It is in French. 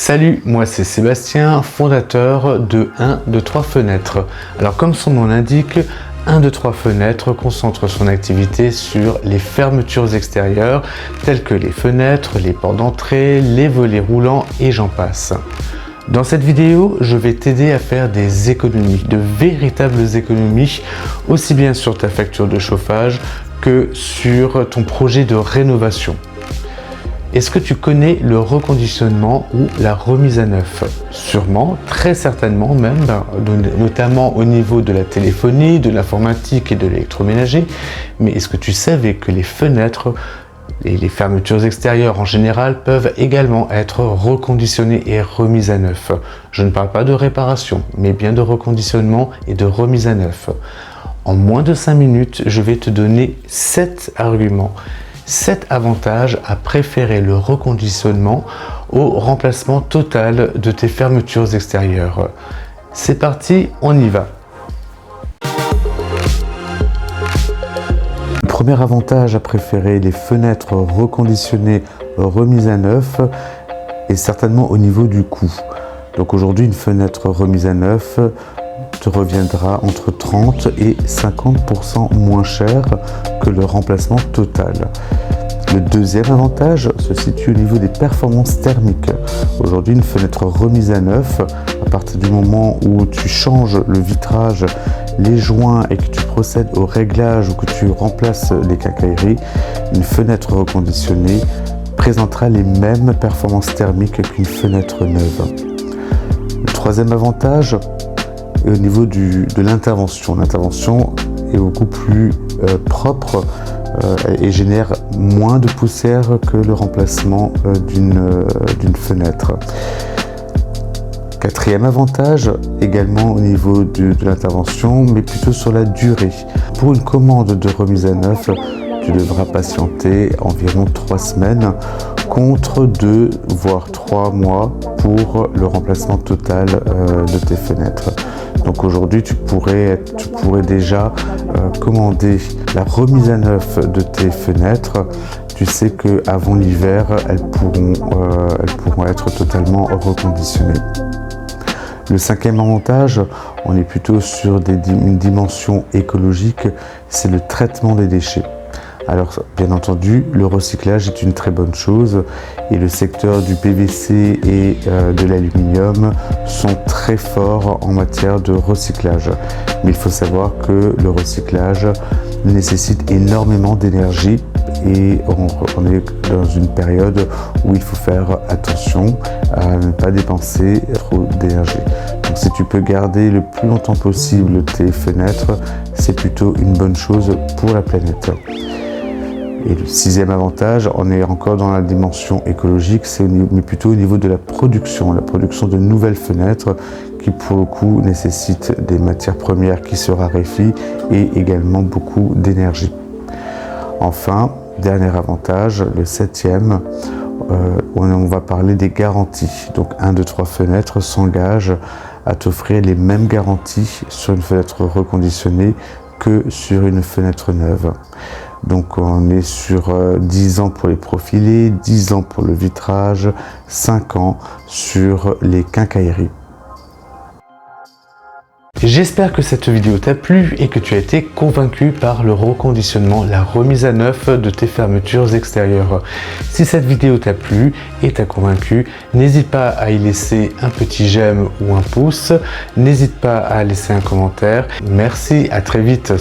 Salut, moi c'est Sébastien, fondateur de 1, 2, 3 fenêtres. Alors comme son nom l'indique, 1, 2, 3 fenêtres concentre son activité sur les fermetures extérieures telles que les fenêtres, les portes d'entrée, les volets roulants et j'en passe. Dans cette vidéo, je vais t'aider à faire des économies, de véritables économies, aussi bien sur ta facture de chauffage que sur ton projet de rénovation. Est-ce que tu connais le reconditionnement ou la remise à neuf? Sûrement, très certainement même, notamment au niveau de la téléphonie, de l'informatique et de l'électroménager. Mais est-ce que tu savais que les fenêtres et les fermetures extérieures en général peuvent également être reconditionnées et remises à neuf? Je ne parle pas de réparation, mais bien de reconditionnement et de remise à neuf. En moins de 5 minutes, je vais te donner 7 arguments. 7 avantages à préférer le reconditionnement au remplacement total de tes fermetures extérieures. C'est parti, on y va. Le premier avantage à préférer les fenêtres reconditionnées remises à neuf est certainement au niveau du coût. Donc aujourd'hui, une fenêtre remise à neuf te reviendra entre 30 et 50% moins cher que le remplacement total. Le deuxième avantage se situe au niveau des performances thermiques. Aujourd'hui, une fenêtre remise à neuf, à partir du moment où tu changes le vitrage, les joints et que tu procèdes au réglage ou que tu remplaces les quincailleries, une fenêtre reconditionnée présentera les mêmes performances thermiques qu'une fenêtre neuve. Le troisième avantage est au niveau de l'intervention. L'intervention est beaucoup plus propre et génère moins de poussière que le remplacement d'une fenêtre. Quatrième avantage, également au niveau de l'intervention, mais plutôt sur la durée. Pour une commande de remise à neuf, tu devras patienter environ 3 semaines contre 2 voire 3 mois pour le remplacement total de tes fenêtres. Donc aujourd'hui, tu pourrais déjà commander la remise à neuf de tes fenêtres. Tu sais qu'avant l'hiver, elles pourront être totalement reconditionnées. Le cinquième avantage, on est plutôt sur une dimension écologique, c'est le traitement des déchets. Alors bien entendu, le recyclage est une très bonne chose et le secteur du PVC et de l'aluminium sont très forts en matière de recyclage. Mais il faut savoir que le recyclage nécessite énormément d'énergie et on est dans une période où il faut faire attention à ne pas dépenser trop d'énergie. Donc si tu peux garder le plus longtemps possible tes fenêtres, c'est plutôt une bonne chose pour la planète. Et le sixième avantage, on est encore dans la dimension écologique, mais plutôt au niveau de la production de nouvelles fenêtres qui pour le coup nécessitent des matières premières qui se raréfient et également beaucoup d'énergie. Enfin, dernier avantage, le septième, on va parler des garanties. Donc 1, 2, 3 fenêtres s'engage à t'offrir les mêmes garanties sur une fenêtre reconditionnée que sur une fenêtre neuve. Donc on est sur 10 ans pour les profilés, 10 ans pour le vitrage, 5 ans sur les quincailleries. J'espère que cette vidéo t'a plu et que tu as été convaincu par le reconditionnement, la remise à neuf de tes fermetures extérieures. Si cette vidéo t'a plu et t'a convaincu, n'hésite pas à y laisser un petit j'aime ou un pouce, n'hésite pas à laisser un commentaire. Merci, à très vite.